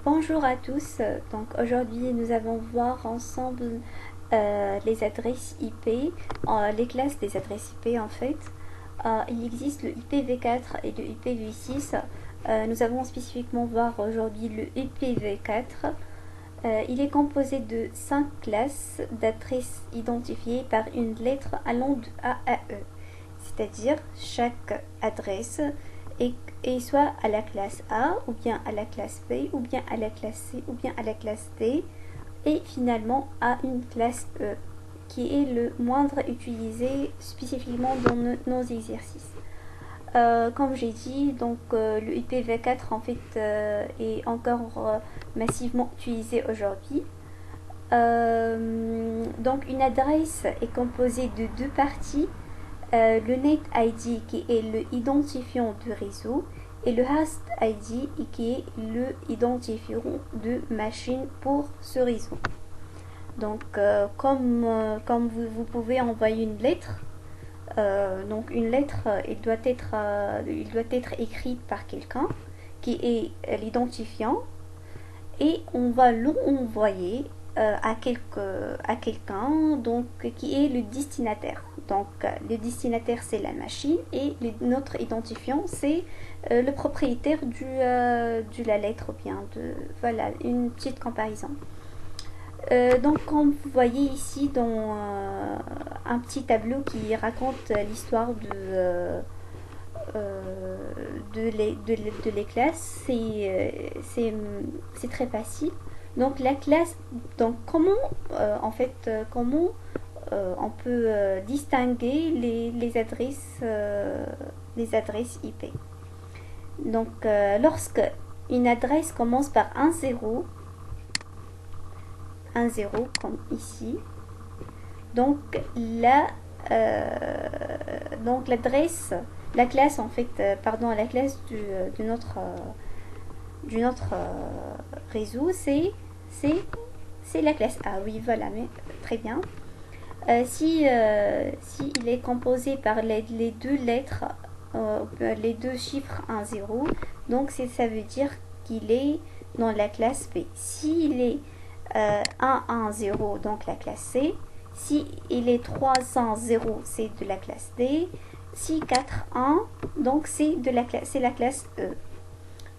Bonjour à tous. Donc aujourd'hui nous allons voir ensemble les adresses IP, les classes des adresses IP en fait. Il existe le IPv4 et le IPv6. Nous allons spécifiquement voir aujourd'hui le IPv4. Il est composé de 5 classes d'adresses identifiées par une lettre allant de A à E, c'est-à-dire chaque adresse est soit à la classe A, ou bien à la classe B, ou bien à la classe C, ou bien à la classe D, et finalement à une classe E, qui est le moindre utilisé spécifiquement dans nos exercices. Comme j'ai dit, donc le IPv4 en fait est encore massivement utilisé aujourd'hui. Donc une adresse est composée de deux parties, le Net ID qui est le identifiant du réseau et le Host ID qui est le identifiant de machine pour ce réseau. Donc comme vous pouvez envoyer une lettre, donc une lettre, il doit être écrite par quelqu'un qui est l'identifiant et on va l'envoyer à quelqu'un donc qui est le destinataire. Donc le destinataire c'est la machine et notre identifiant c'est le propriétaire de la lettre ou bien de voilà une petite comparaison. Donc comme vous voyez ici dans un petit tableau qui raconte l'histoire de les classes, c'est très facile. Donc la classe, donc comment comment on peut distinguer les adresses IP. Donc lorsque une adresse commence par un zéro comme ici, donc donc l'adresse, la classe en fait, pardon, la classe du notre réseau, c'est la classe A. Oui, voilà, mais très bien. Si il est composé par les deux lettres, les deux chiffres 1, 0, donc ça veut dire qu'il est dans la classe B. S'il est 1, 1, 0, donc la classe C. Si il est 300, c'est de la classe D. Si 4, 1, donc c'est la classe E.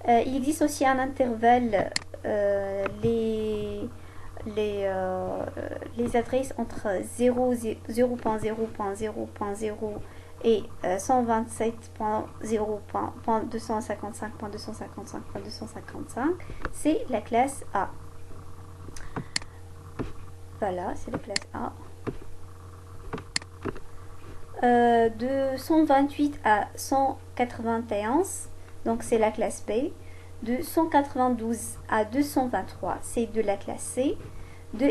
Il existe aussi un intervalle, les adresses entre 0.0.0.0 et 127.0.255.255.255, c'est la classe A. Voilà, c'est la classe A. De 128 à 191, donc c'est la classe B. De 192 à 223, c'est de la classe C.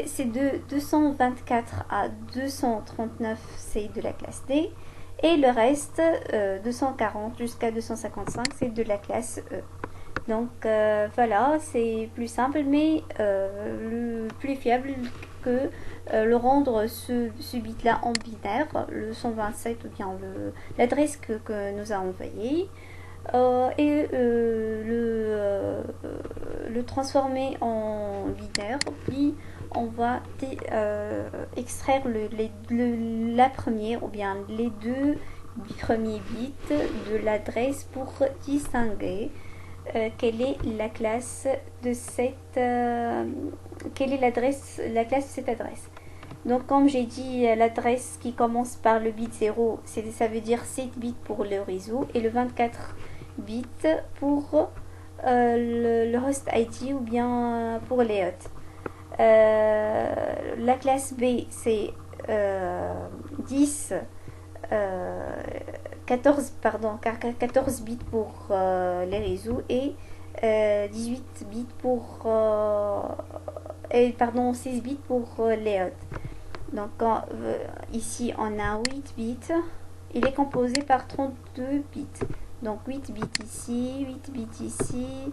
C'est de 224 à 239, c'est de la classe D. Et le reste, 240 jusqu'à 255, c'est de la classe E. Donc voilà, c'est plus simple, mais le plus fiable que le rendre ce bit-là en binaire, le 127 ou bien l'adresse que nous a envoyée, le transformer en binaire, puis on va extraire la première ou bien les deux premiers bits de l'adresse pour distinguer quelle est la classe de quelle est la classe de cette adresse. Donc comme j'ai dit, l'adresse qui commence par le bit 0, ça veut dire 7 bits pour le réseau et le 24 bits pour le host ID ou bien pour les hôtes. La classe B c'est 10 14, pardon, 14 bits pour les réseaux et 18 bits pour pardon, 6 bits pour les hôtes. Donc ici on a 8 bits, il est composé par 32 bits. Donc 8 bits ici, 8 bits ici,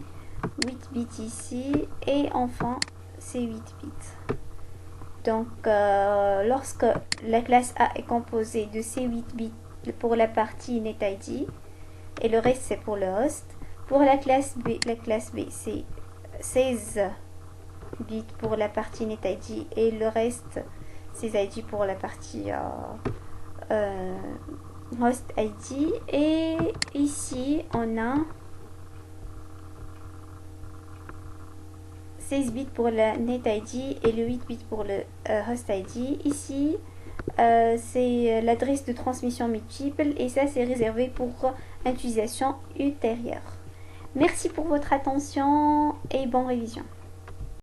8 bits ici et enfin c'est 8 bits. Donc lorsque la classe A est composée de ces 8 bits pour la partie NetID et le reste c'est pour le host. Pour la classe B c'est 16 bits pour la partie NetID et le reste 16 ID pour la partie host ID. Et ici on a 16 bits pour la NetID et le 8 bits pour le host ID. Ici c'est l'adresse de transmission multiple et ça c'est réservé pour utilisation ultérieure. Merci pour votre attention et bonne révision.